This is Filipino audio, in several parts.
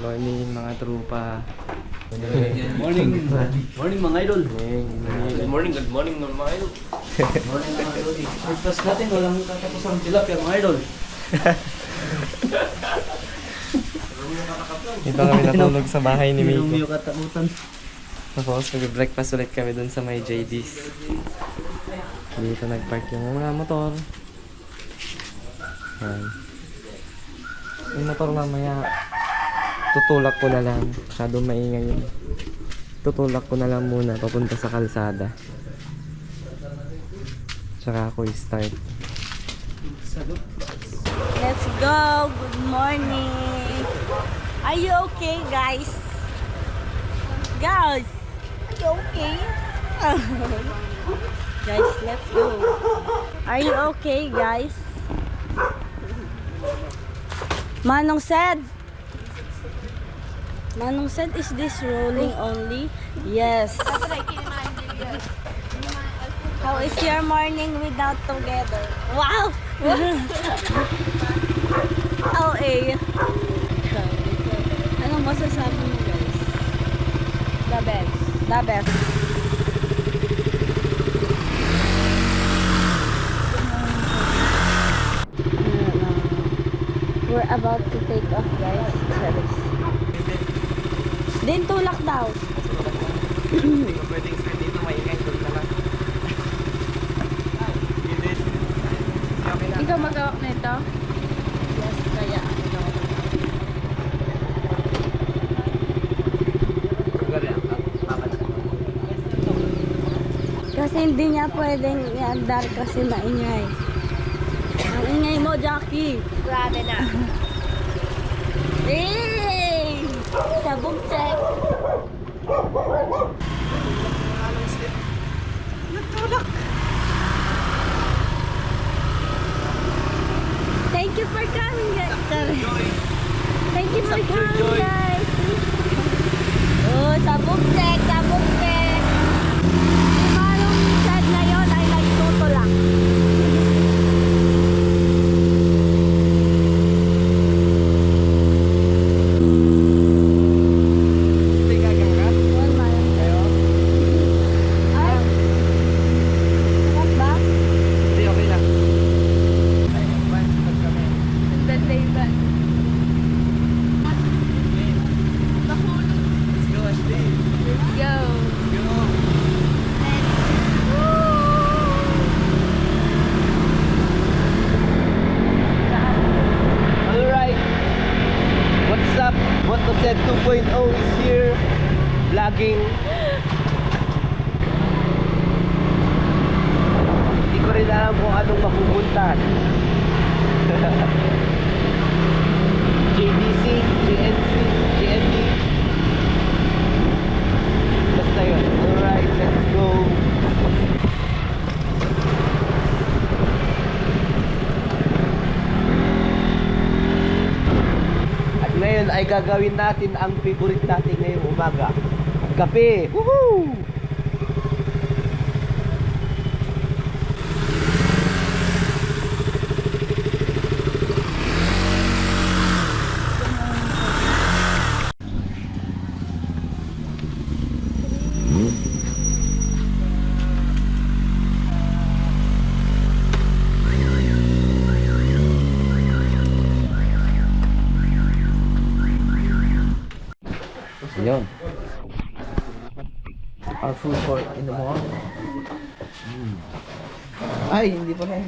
Morning mga trupa. Morning. Morning mga idol. Good morning mga idol. Morning mga idol. Breakfast natin, walang katapos ang tilapia mga idol. Dito kami natulog sa bahay ni Minum Miko. yung katakutan. Tapos mag-breakfast ulit kami dun sa may JD's. Dito nagpark yung mga motor. Ayan. Yung motor mamaya tutulak ko na lang. Masyadong maingay yun. Tutulak ko na lang muna papunta sa kalsada. Tsaka ako i-start. Let's go! Good morning! Are you okay, guys? Guys! Are you okay? Guys, let's go! Are you okay, guys? Manong said, is this rolling only? Yes. How is your morning without together? Wow! Oh, eh. Anong masasabi mo, guys? The best. The best. We're about to take off, guys. Charis. Din tulak daw. Hindi ko pwedeng stand dito, maingay doon na lang. Ikaw mag-awak na ito? Yes, kaya ano daw. Kasi hindi niya pwedeng i-andar kasi maingay. Ang ingay mo, Jackie. Grabe na. Hey! Sabog check. Thank you for coming, guys. Thank you for coming, guys. Oh, sabog check, sabog check. Si Manong said na yun ay nagtutulak. Yun, Manong said. Ay. What ba? Hindi, okay lang. Let's go, Ashley. Alright. What's up? What to said 2.0 is here. Vlogging. Hindi ko rin alam kung anong mapupuntahan. JDC, JNC, JND. Basta yun. Alright, let's go. At ngayon ay gagawin natin ang favorite natin ngayong umaga. Kape! Woohoo! Yun. Our food for in the morning. Ay, hindi pa rin.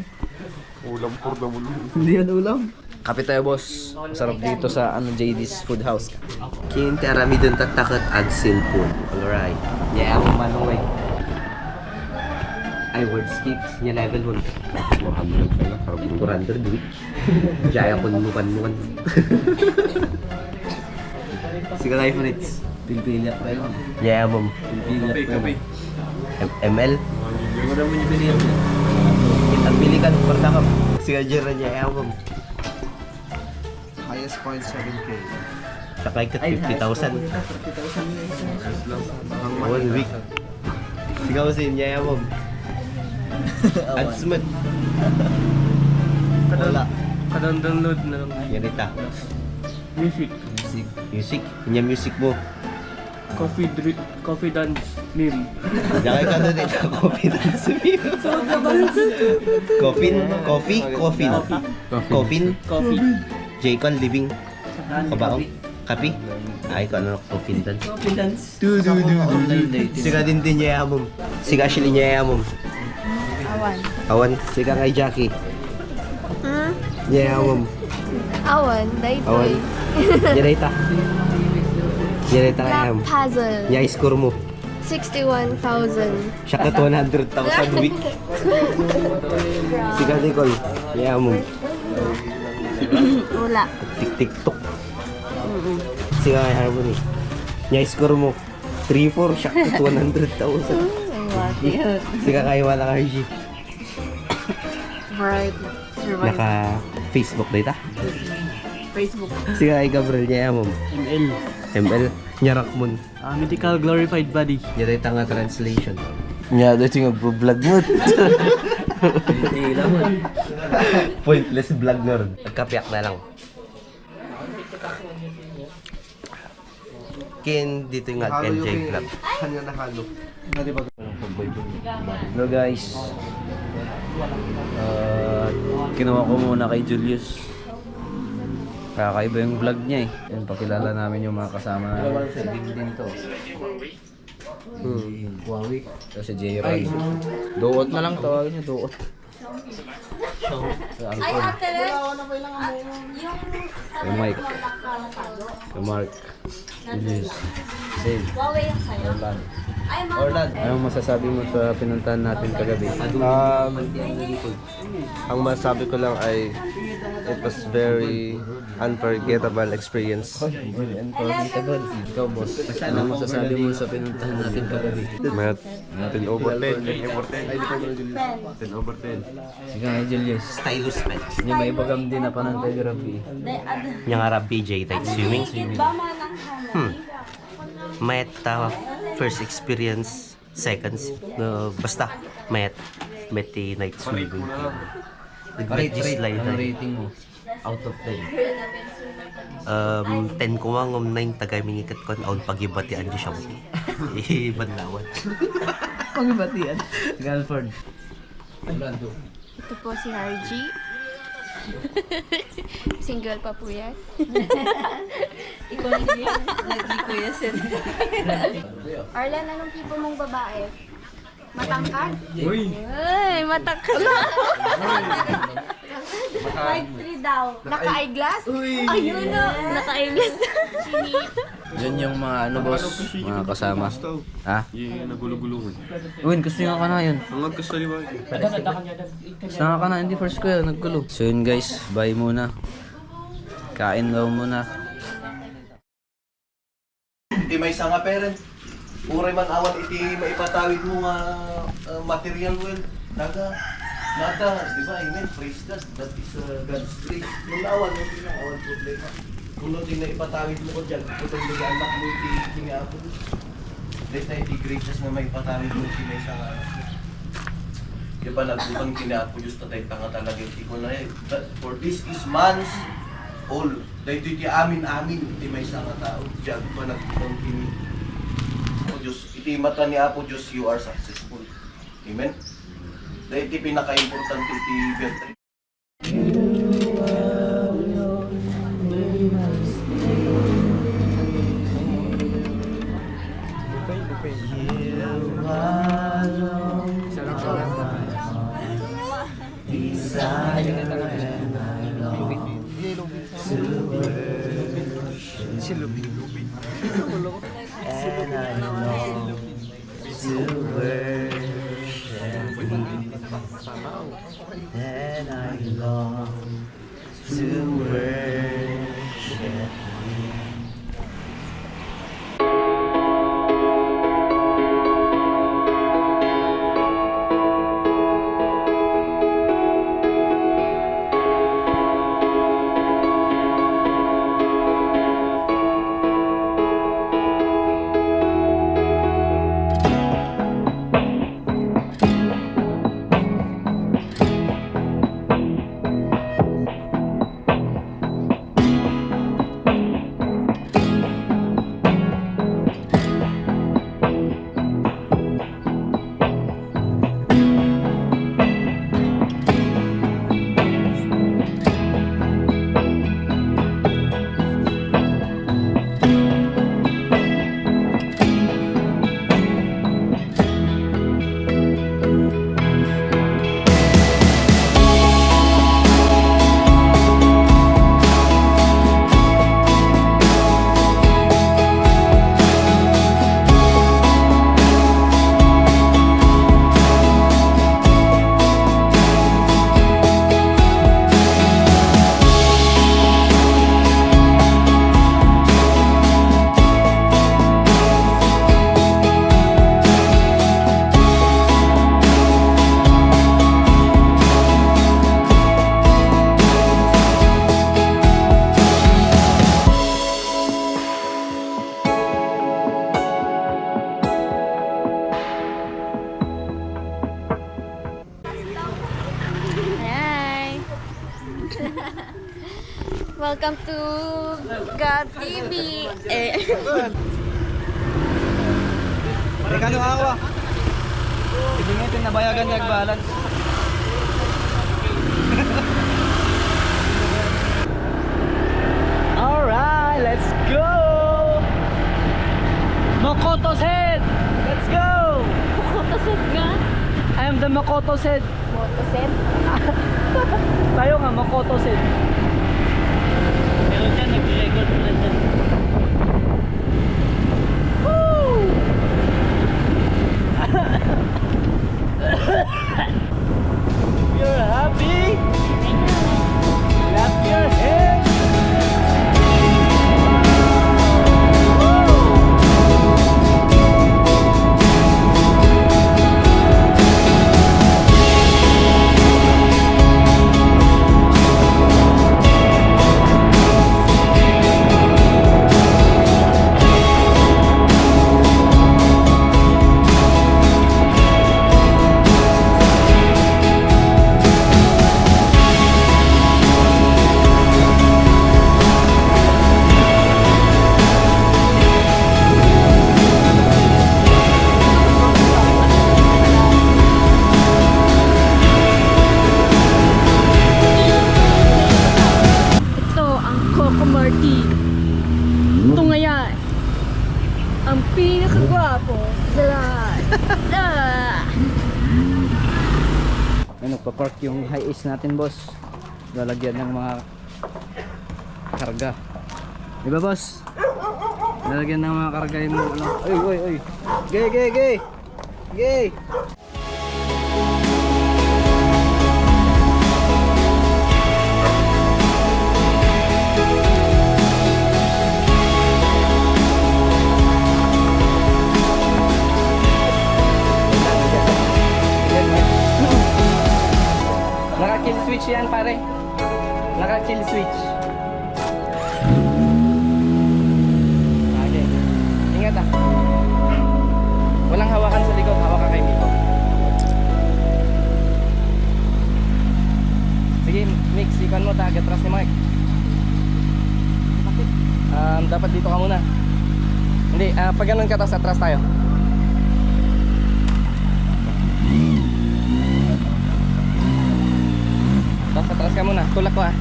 Ulam for the mulo. Hindi yan ulam. Kape tayo, boss. Masarap dito sa JD's Food House. Kinti arami dun tatakot ag cellphone. Alright. Yeah, ako manong way. Ay, word skips. Nya level 1. Muhammad pala. Karabong kurandar duit. Jaya ko nukan-nukan. Sige life Fritz. Pilpili ako kayo. Yeah, mom. Pilpili ako kayo. ML. Wala mo yung binir. Kita pilikan pertama. Sige jera niya, mom. Highest point 7K. Sakay ka 50,000. 50,000 1 week. Sigaw sa niya, mom. Adsmet. Wala. Kadang download na lang. Ganita. Music. Music? Inya music mo. Coffee dance meme. Yakay ka na dito. Coffee dance meme. Coffee. Coffee. Jaycon living. Kabaong. Kapi. Ay ko ano coffee dance. Coffee dance. Online dating. Siga din niya yamom. Siga Ashley niya yamom. Awan. Siga kay Jackie. Niya yamom. Awan, Awan. Direta. Direta kay yam. Puzzle. Niya score mo. 61,000. Siya ka 100,000 week. Siga Nicole. Niya yamom. Wala. TikTok. Siga kay Harmony. Niya score mo. 3-4. Siya ka 200,000. Siga kay Wala Karji. Right. Survive. Naka Facebook data. Facebook. Siga kay Gabriel niya yamom. ML. Nyarak mon. Mythical glorified body. Niya dito nga translation. Nya, dito yung vlog mo. Pointless vlog na rin. Nagkapiyak na lang. Kin dito yung LJ vlog. Kanya na halo. Hello guys. Kinuha ko muna kay Julius. Kakaiba yung vlog niya eh. Yan, pakilala namin yung mga kasama namin. Din to. Huawei. Ito si J-Roy. Doot na lang tawagin niya, Doot. Ay, ate rin. Yung Mike. Yung Mark. Julius. Save. Huawei yung sayo. Orlan. Ay, mama. Orlan, anong masasabi mo sa pinuntahan natin kagabi? Ang masabi ko lang ay it was very unforgettable experience. Unforgettable. Ikaw, boss. Anong masasabi mo sa pinuntahan natin kagabi? May 10 over 10. 10 over 10. Sige nga, Julius. Stylus pen. Hindi may ibagam din na panantay grabe. Niya nga rap BJ tight swimming. Ba man ang hamon? Mayat first experience, seconds. Basta mayat night swimming. Rate, Slide anong rating mo? Out of 10. 10 ko nga ngom 9 tagay mingikat kon aun pagibatian di siya mo. Banlawan. Pagibatian. Galford. Orlando. Ito po si Harji. Single pa po yan. Ikaw na yun. Nag-kuya sir. Arlan, anong tipo mong babae? Matangkad? Uy! Ay, matangkad na. 5'3" daw. Naka-eyeglass? Ayun na. Naka-eyeglass na. Yan yung mga ano boss, mga kasama. Ha? Nagulo-gulo. Uwin, gusto nyo ka na yun. Ang gusto ni Wag. Gusto nga ka na, hindi first ko yun, naggulo. So yun guys, bye muna. Kain daw muna. Iti may isa nga parent. Uray man awan iti maipatawid mo nga material well. Nada, di ba? Amen. Praise God. That is God's grace. Nung awan, yung awan problema. Kung no na ipatawid mo ko dyan, kung yung anak mo iti kiniapo. Dahil na iti gracious na may ipatawid mo iti may isa nga anak mo. Di ba nagbutang kiniapo Diyos na tayo tanga talaga iti ko na eh. For this is man's all. Dahil iti amin-amin iti may isa nga tao. Diyan pa nagbutang kini. O Diyos, iti mata ni Apo Diyos, you are successful. Amen? Dahil iti pinaka-importante iti birthday. And I long to worship welcome to God TV. Teka nung ako ah. Ibigin nabayagan niya balance. Alright, let's go! Makoto's head! Let's go! Motoset nga. I am the Makoto's head. Motoset? Tayo nga, Makoto's head. Meron dyan, nag-record mo na dyan. You're happy? Clap your hands! Ito ang Coco Marti. Ito ngayon. Ang pinakagwapo sa lahat. Ay, nagpa-park yung high ace natin, boss. Lalagyan ng mga karga. Di ba, boss? Lalagyan ng mga karga yung ano. Uy, uy, uy. Gay, gay, gay. Gay. Naka-kill switch yan, pare. Naka-kill switch. Okay. Ingat ah. Walang hawakan sa likod, hawak ka kay Miko. Sige, Mix, ikan mo, tagatras ni Mike. Dapat dito ka muna. Hindi, pag ganun ka, tas atras tayo. Tas atras ka muna, tulak ko ah.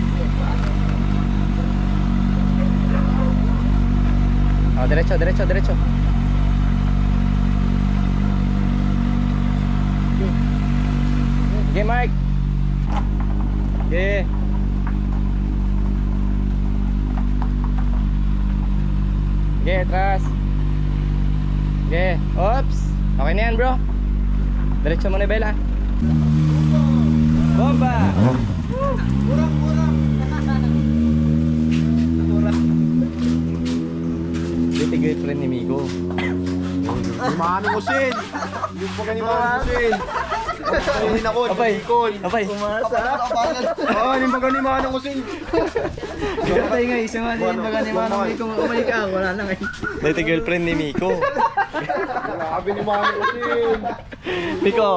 Oh, diretso, diretso, diretso. Okay, Mike. Okay. Okay, atras. Okay, oops. Okay na yan, bro. Diretso mo na, Bella. Bomba! Ito girlfriend ni Miko. Mano ko sin! Yung pa ganyan mano ko sin! Hindi na ko, Apay, apay. Oo, yung pa ganyan mano ko sin! Apay nga, isa nga din baga ni Manong Miko. Umay ka, wala na ngayon. Ito girlfriend ni Miko. Grabe ni mano ko sin! Miko.